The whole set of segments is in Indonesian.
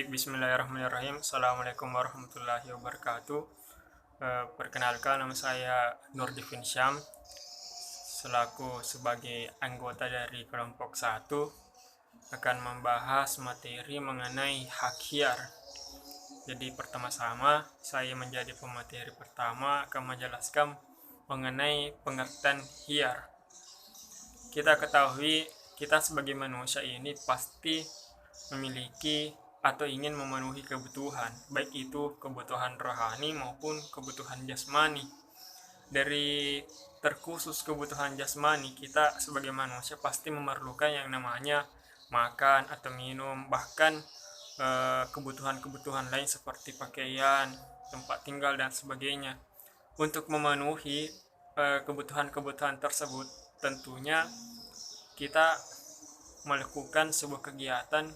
Baik, bismillahirrahmanirrahim. Assalamualaikum warahmatullahi wabarakatuh. Perkenalkan, nama saya Nur Divin Syam, selaku sebagai anggota dari kelompok 1, akan membahas materi mengenai hak hiar. Jadi pertama-tama saya menjadi pemateri pertama akan menjelaskan mengenai pengertian hiar. Kita ketahui, kita sebagai manusia ini pasti memiliki atau ingin memenuhi kebutuhan, baik itu kebutuhan rohani maupun kebutuhan jasmani. Dari terkhusus kebutuhan jasmani, kita sebagai manusia pasti memerlukan yang namanya makan atau minum, bahkan kebutuhan-kebutuhan lain seperti pakaian, tempat tinggal, dan sebagainya. Untuk memenuhi kebutuhan-kebutuhan tersebut, tentunya kita melakukan sebuah kegiatan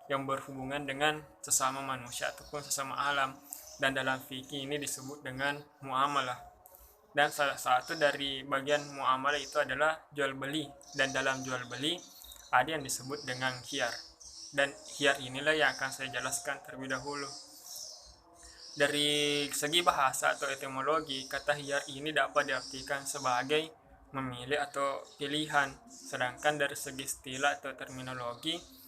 yang berhubungan dengan sesama manusia ataupun sesama alam, dan dalam fikih ini disebut dengan muamalah. Dan salah satu dari bagian muamalah itu adalah jual beli, dan dalam jual beli ada yang disebut dengan khiyar, dan khiyar inilah yang akan saya jelaskan terlebih dahulu. Dari segi bahasa atau etimologi, kata khiyar ini dapat diartikan sebagai memilih atau pilihan, sedangkan dari segi istilah atau terminologi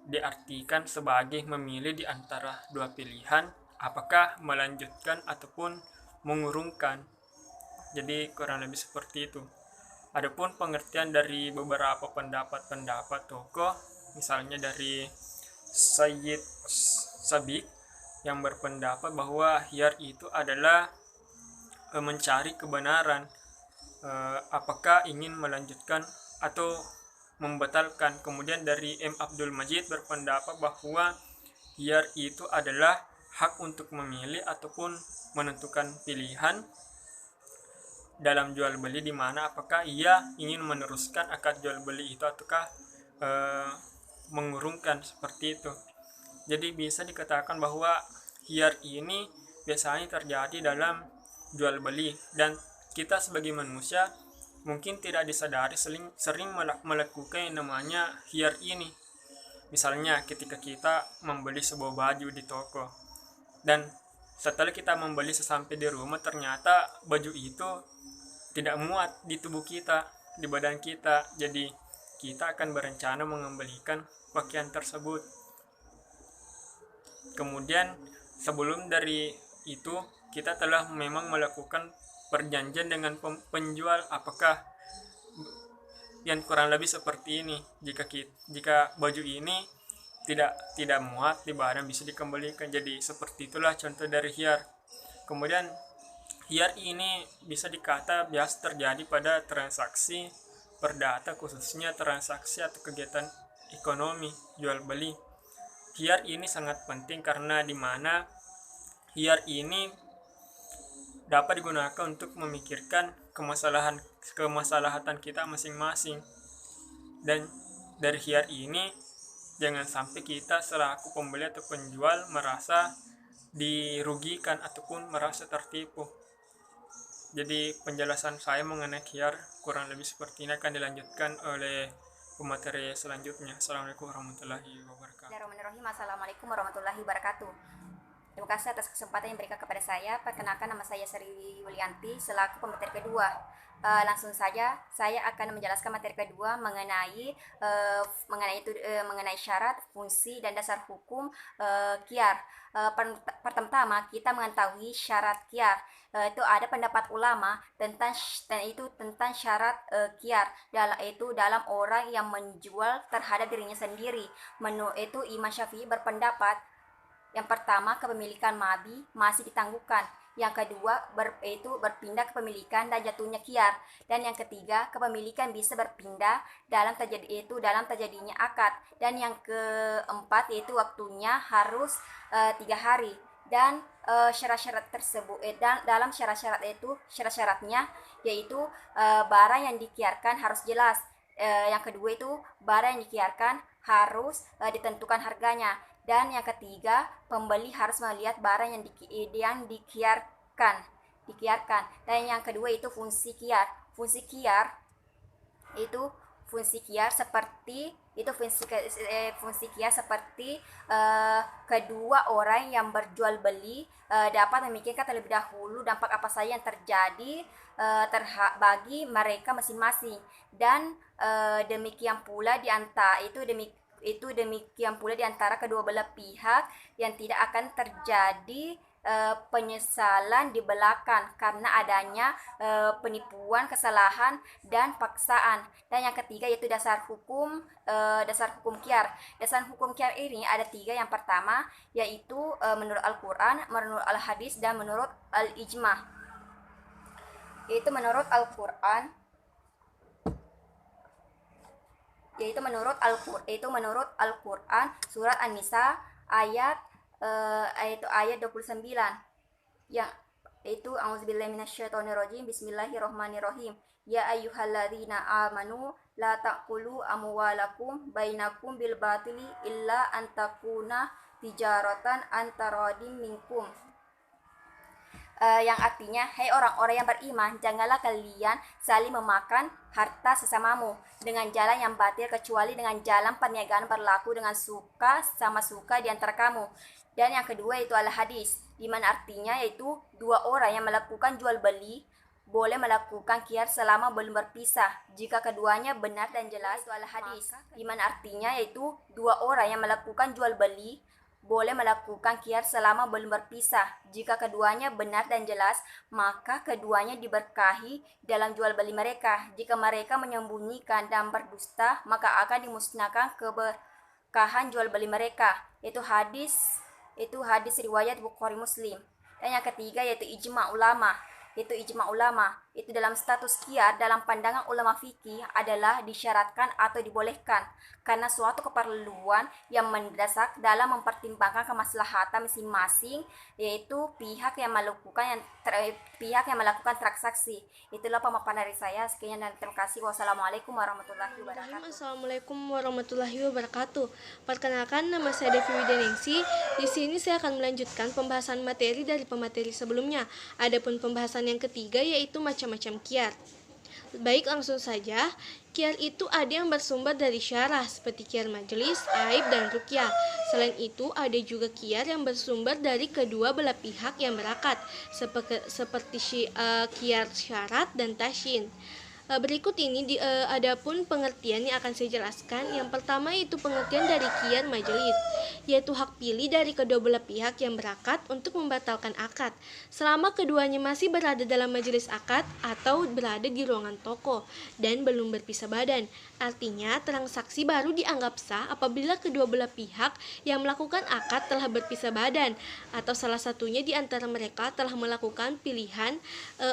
diartikan sebagai memilih di antara dua pilihan, apakah melanjutkan ataupun mengurungkan. Jadi kurang lebih seperti itu. Adapun pengertian dari beberapa pendapat tokoh, misalnya dari Sayyid Sabiq yang berpendapat bahwa khiyar itu adalah mencari kebenaran, apakah ingin melanjutkan atau membatalkan. Kemudian dari M. Abdul Majid berpendapat bahwa khiyar itu adalah hak untuk memilih ataupun menentukan pilihan dalam jual beli, di mana apakah ia ingin meneruskan akad jual beli itu ataukah mengurungkan, seperti itu. Jadi bisa dikatakan bahwa khiyar ini biasanya terjadi dalam jual beli, dan kita sebagai manusia mungkin tidak disadari sering melakukan yang namanya khiyar ini. Misalnya ketika kita membeli sebuah baju di toko, dan setelah kita membeli sesampai di rumah, ternyata baju itu tidak muat di tubuh kita, di badan kita. Jadi kita akan berencana mengembalikan pakaian tersebut. Kemudian sebelum dari itu kita telah memang melakukan perjanjian dengan penjual, apakah yang kurang lebih seperti ini, jika baju ini tidak muat di badan bisa dikembalikan. Jadi seperti itulah contoh dari khiyar. Kemudian khiyar ini bisa dikata biasa terjadi pada transaksi perdata, khususnya transaksi atau kegiatan ekonomi jual beli. Khiyar ini sangat penting karena di mana khiyar ini dapat digunakan untuk memikirkan kemaslahatan kita masing-masing. Dan dari khiyar ini jangan sampai kita selaku pembeli atau penjual merasa dirugikan ataupun merasa tertipu. Jadi penjelasan saya mengenai khiyar kurang lebih seperti ini, akan dilanjutkan oleh pemateri selanjutnya. Assalamualaikum warahmatullahi wabarakatuh. Assalamualaikum warahmatullahi wabarakatuh. Terima kasih atas kesempatan yang diberikan kepada saya. Perkenalkan, nama saya Sri Yulianti selaku pemateri kedua. Langsung saja saya akan menjelaskan materi kedua mengenai syarat, fungsi, dan dasar hukum khiyar. Pertama kita mengetahui syarat khiyar. Itu ada pendapat ulama tentang syarat khiyar, dalam orang yang menjual terhadap dirinya sendiri. Itu Imam Syafi'i berpendapat, yang pertama, kepemilikan mabi masih ditangguhkan. Yang kedua, berpindah kepemilikan dan jatuhnya khiyar. Dan yang ketiga, kepemilikan bisa berpindah dalam terjadinya akad. Dan yang keempat, yaitu waktunya harus 3 hari. Dan syarat-syarat tersebut, dalam syarat-syaratnya yaitu barang yang dikhiyarkan harus jelas. Yang kedua itu barang yang dikhiyarkan harus ditentukan harganya. Dan yang ketiga, pembeli harus melihat barang yang dikhiyarkan. Dan yang kedua itu fungsi khiyar. Fungsi khiyar seperti Itu fungsi kias seperti kedua orang yang berjual beli dapat memikirkan terlebih dahulu dampak apa saja yang terjadi bagi mereka masing-masing, dan demikian pula demikian pula di antara kedua belah pihak yang tidak akan terjadi penyesalan di belakang karena adanya penipuan, kesalahan, dan paksaan. Dan yang ketiga yaitu dasar hukum kiar. Dasar hukum kiar ini ada 3. Yang pertama yaitu menurut Al-Quran, menurut Al-Hadis, dan menurut Al-Ijma. Yaitu menurut Al-Quran, surat An-Nisa ayat 29, yang itu auzubillahi minasyaitonirrajim, bismillahirrahmanirrahim, ya ayyuhalladzina amanu la taqulu amwalakum bainakum bil batili illa an takuna tijaratan antaradim minkum. Yang artinya, hai orang-orang yang beriman, janganlah kalian saling memakan harta sesamamu dengan jalan yang batil, kecuali dengan jalan perniagaan berlaku dengan suka sama suka di antara kamu. Dan yang kedua itu adalah hadis, di mana artinya yaitu 2 orang yang melakukan jual beli boleh melakukan kiar selama belum berpisah jika keduanya benar dan jelas. Itu adalah hadis, di mana artinya yaitu 2 orang yang melakukan jual beli boleh melakukan kiar selama belum berpisah jika keduanya benar dan jelas, maka keduanya diberkahi dalam jual beli mereka. Jika mereka menyembunyikan dan berdusta, maka akan dimusnahkan keberkahan jual beli mereka. Itu hadis riwayat Bukhari Muslim. Dan yang ketiga yaitu ijma ulama. Itu dalam status kiar dalam pandangan ulama fikih adalah disyaratkan atau dibolehkan karena suatu keperluan yang mendesak dalam mempertimbangkan kemaslahatan masing-masing, yaitu pihak yang melakukan transaksi. Itulah pemaparan dari saya. Sekian dan terima kasih. Wassalamualaikum warahmatullahi wabarakatuh. Assalamualaikum warahmatullahi wabarakatuh. Perkenalkan, nama saya Devi Wideningsi. Di sini saya akan melanjutkan pembahasan materi dari pemateri sebelumnya. Adapun pembahasan yang ketiga yaitu macam-macam kiar. Baik, langsung saja. Kiar itu ada yang bersumber dari syarah seperti kiar majelis, aib, dan ruqyah. Selain itu ada juga kiar yang bersumber dari kedua belah pihak yang berakad seperti kiar syarat dan tasyin. Berikut ini adapun pengertian yang akan saya jelaskan. Yang pertama itu pengertian dari kiar majelis, yaitu hak pilih dari kedua belah pihak yang berakad untuk membatalkan akad selama keduanya masih berada dalam majelis akad atau berada di ruangan toko dan belum berpisah badan. Artinya, transaksi baru dianggap sah apabila kedua belah pihak yang melakukan akad telah berpisah badan atau salah satunya di antara mereka telah melakukan pilihan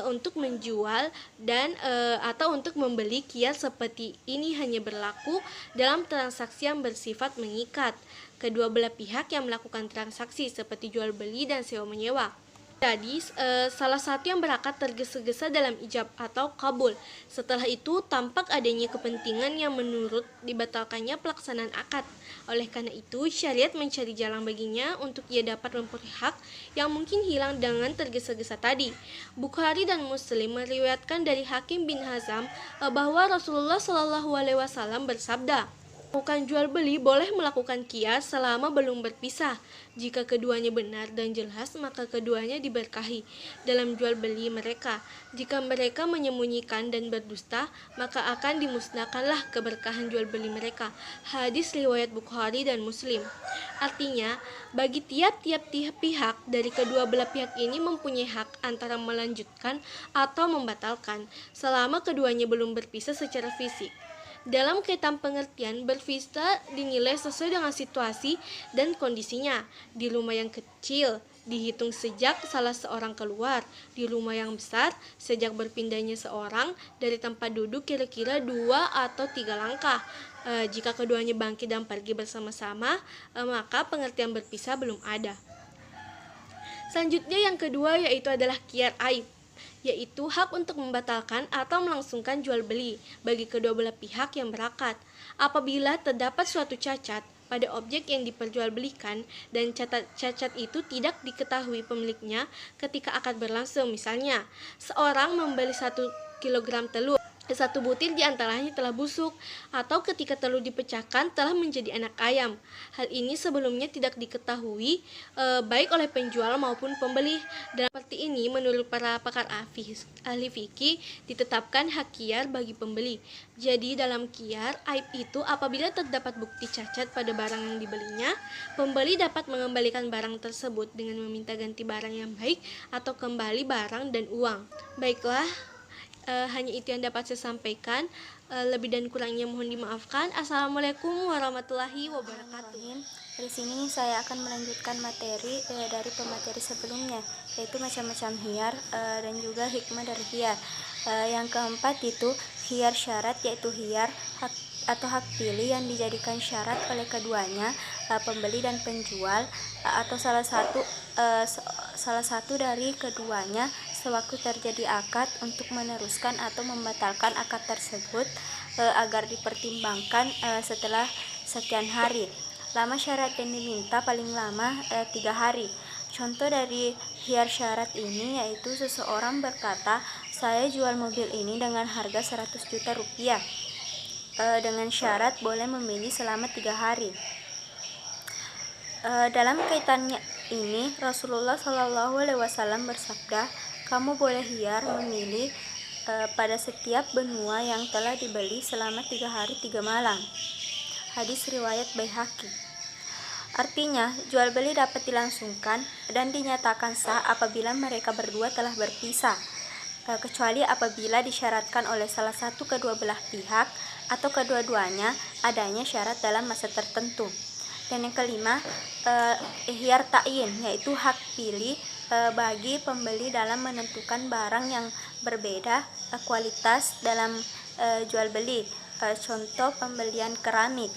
untuk menjual dan atau untuk membeli. Kiar seperti ini hanya berlaku dalam transaksi yang bersifat mengikat kedua belah pihak yang melakukan transaksi seperti jual beli dan sewa menyewa. Jadi, salah satu yang berakad tergesa-gesa dalam ijab atau kabul. Setelah itu, tampak adanya kepentingan yang menurut dibatalkannya pelaksanaan akad. Oleh karena itu, syariat mencari jalan baginya untuk ia dapat memperoleh hak yang mungkin hilang dengan tergesa-gesa tadi. Bukhari dan Muslim meriwayatkan dari Hakim bin Hazam bahwa Rasulullah SAW bersabda, melakukan jual beli boleh melakukan kiar selama belum berpisah. Jika keduanya benar dan jelas, maka keduanya diberkahi dalam jual beli mereka. Jika mereka menyembunyikan dan berdusta, maka akan dimusnahkanlah keberkahan jual beli mereka. Hadis riwayat Bukhari dan Muslim. Artinya, bagi tiap-tiap pihak dari kedua belah pihak ini mempunyai hak antara melanjutkan atau membatalkan selama keduanya belum berpisah secara fisik. Dalam kaitan pengertian, berpisah dinilai sesuai dengan situasi dan kondisinya. Di rumah yang kecil, dihitung sejak salah seorang keluar. Di rumah yang besar, sejak berpindahnya seorang dari tempat duduk kira-kira 2 atau 3 langkah. Jika keduanya bangkit dan pergi bersama-sama, maka pengertian berpisah belum ada. Selanjutnya yang kedua yaitu adalah kiar aib, yaitu hak untuk membatalkan atau melangsungkan jual beli bagi kedua belah pihak yang berakad. Apabila terdapat suatu cacat pada objek yang diperjualbelikan dan cacat itu tidak diketahui pemiliknya ketika akad berlangsung. Misalnya, seorang membeli 1 kg telur Satu butir di antaranya telah busuk, atau ketika telur dipecahkan telah menjadi anak ayam. Hal ini sebelumnya tidak diketahui baik oleh penjual maupun pembeli. Dan seperti ini, menurut para pakar ahli fikih, ditetapkan hak kiar bagi pembeli. Jadi dalam kiar, aib itu apabila terdapat bukti cacat pada barang yang dibelinya, pembeli dapat mengembalikan barang tersebut dengan meminta ganti barang yang baik atau kembali barang dan uang. Baiklah, hanya itu yang dapat saya sampaikan. Lebih dan kurangnya mohon dimaafkan. Assalamualaikum warahmatullahi wabarakatuh. Di sini saya akan melanjutkan materi dari pemateri sebelumnya, yaitu macam-macam hiyar dan juga hikmah dari hiyar. Yang keempat itu hiyar syarat, yaitu hiyar hak atau hak pilih yang dijadikan syarat oleh keduanya, pembeli dan penjual, atau salah satu dari keduanya sewaktu terjadi akad untuk meneruskan atau membatalkan akad tersebut agar dipertimbangkan setelah sekian hari. Lama syarat yang diminta paling lama 3 hari. Contoh dari hiyar syarat ini yaitu seseorang berkata, saya jual mobil ini dengan harga 100 juta rupiah dengan syarat boleh memilih selama 3 hari. Dalam kaitannya ini Rasulullah SAW bersabda, kamu boleh hiyar memilih pada setiap benua yang telah dibeli selama 3 hari 3 malam. Hadis riwayat Baihaqi. Artinya, jual beli dapat dilangsungkan dan dinyatakan sah apabila mereka berdua telah berpisah, kecuali apabila disyaratkan oleh salah satu kedua belah pihak atau kedua-duanya adanya syarat dalam masa tertentu. Dan yang kelima, ihyar ta'yin, yaitu hak pilih bagi pembeli dalam menentukan barang yang berbeda kualitas dalam jual beli. Contoh pembelian keramik,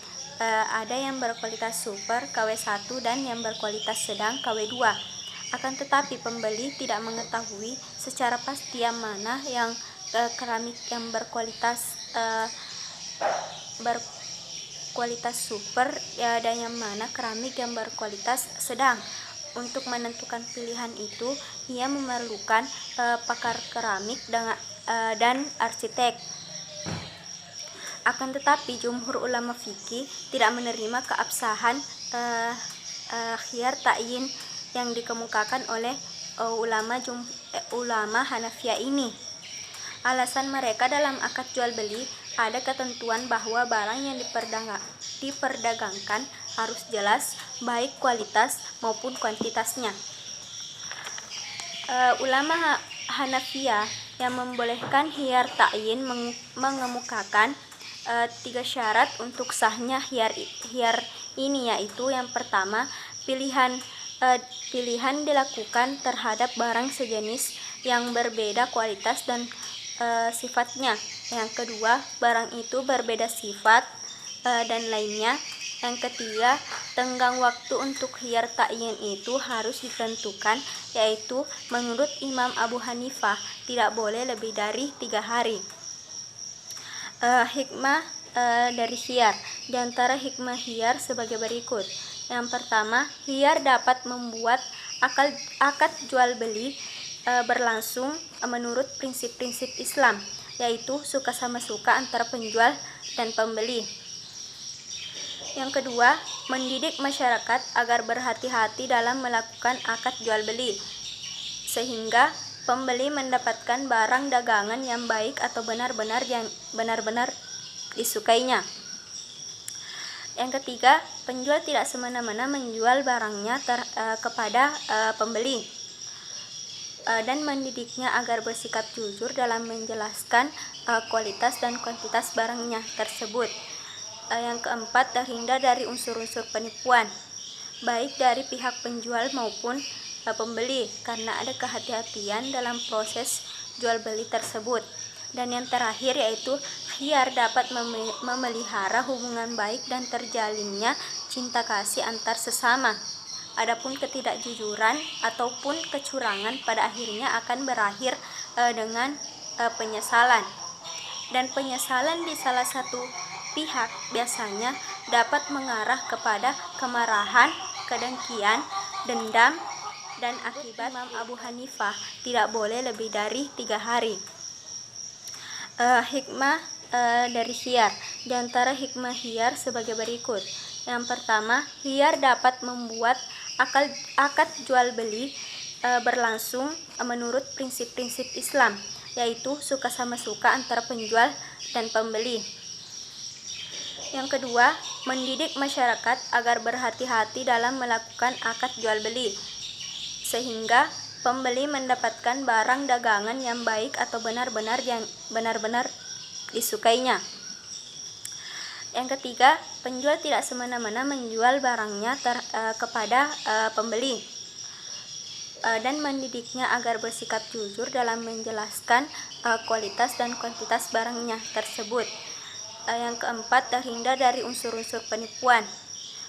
ada yang berkualitas super KW1 dan yang berkualitas sedang KW2. Akan tetapi pembeli tidak mengetahui secara pasti yang mana yang keramik yang berkualitas super dan yang mana keramik yang berkualitas sedang. Untuk menentukan pilihan itu, ia memerlukan pakar keramik dan arsitek. Akan tetapi jumhur ulama fikih tidak menerima keabsahan khiyar ta'yin yang dikemukakan oleh ulama Hanafiyah ini. Alasan mereka dalam akad jual beli ada ketentuan bahwa barang yang diperdagangkan harus jelas baik kualitas maupun kuantitasnya. Ulama Hanafiyah yang membolehkan khiyar ta'yin mengemukakan 3 syarat untuk sahnya khiyar ini, yaitu yang pertama, pilihan dilakukan terhadap barang sejenis yang berbeda kualitas dan sifatnya. Yang kedua, barang itu berbeda sifat dan lainnya. Yang ketiga, tenggang waktu untuk khiyar ta'yin itu harus ditentukan, yaitu menurut Imam Abu Hanifah tidak boleh lebih dari 3 hari. Hikmah dari khiyar. Di antara hikmah khiyar sebagai berikut. Yang pertama, khiyar dapat membuat akad jual beli berlangsung menurut prinsip-prinsip Islam, yaitu suka sama suka antara penjual dan pembeli. Yang kedua, mendidik masyarakat agar berhati-hati dalam melakukan akad jual beli, sehingga pembeli mendapatkan barang dagangan yang baik atau benar-benar disukainya. Yang ketiga, penjual tidak semena-mena menjual barangnya kepada pembeli dan mendidiknya agar bersikap jujur dalam menjelaskan kualitas dan kuantitas barangnya tersebut. Yang keempat, terhindar dari unsur-unsur penipuan, baik dari pihak penjual maupun pembeli, karena ada kehati-hatian dalam proses jual beli tersebut. Dan yang terakhir yaitu khiyar dapat memelihara hubungan baik dan terjalinnya cinta kasih antar sesama. Adapun ketidakjujuran ataupun kecurangan pada akhirnya akan berakhir dengan penyesalan. Dan penyesalan di salah satu pihak biasanya dapat mengarah kepada kemarahan, kedengkian, dendam, dan akibat Imam Abu Hanifah tidak boleh lebih dari 3 hari. Hikmah dari khiyar. Di antara hikmah khiyar sebagai berikut. Yang pertama, khiyar dapat membuat akad jual beli berlangsung menurut prinsip-prinsip Islam, yaitu suka sama suka antara penjual dan pembeli. Yang kedua, mendidik masyarakat agar berhati-hati dalam melakukan akad jual beli, sehingga pembeli mendapatkan barang dagangan yang baik atau benar-benar disukainya. Yang ketiga, penjual tidak semena-mena menjual barangnya kepada pembeli dan mendidiknya agar bersikap jujur dalam menjelaskan kualitas dan kuantitas barangnya tersebut. Yang keempat, terhindar dari unsur-unsur penipuan,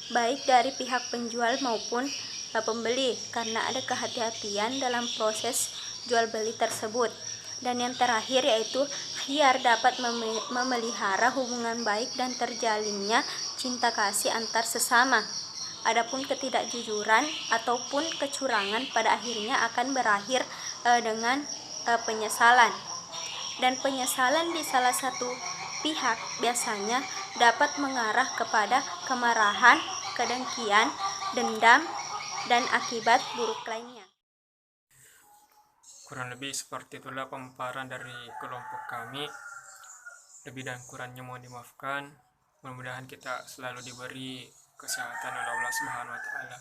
baik dari pihak penjual maupun pembeli, karena ada kehati-hatian dalam proses jual beli tersebut. Dan yang terakhir yaitu khiyar dapat memelihara hubungan baik dan terjalinnya cinta kasih antar sesama. Adapun ketidakjujuran ataupun kecurangan pada akhirnya akan berakhir dengan penyesalan. Dan penyesalan di salah satu pihak biasanya dapat mengarah kepada kemarahan, kedengkian, dendam, dan akibat buruk lainnya. Kurang lebih seperti itulah pemaparan dari kelompok kami. Lebih dan kurangnya mohon dimaafkan. Mudah-mudahan kita selalu diberi kesehatan oleh Allah Subhanahu wa taala.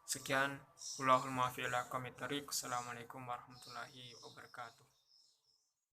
Sekian, Allahul muwaffiq ila aqwamit thoriq. Assalamualaikum warahmatullahi wabarakatuh.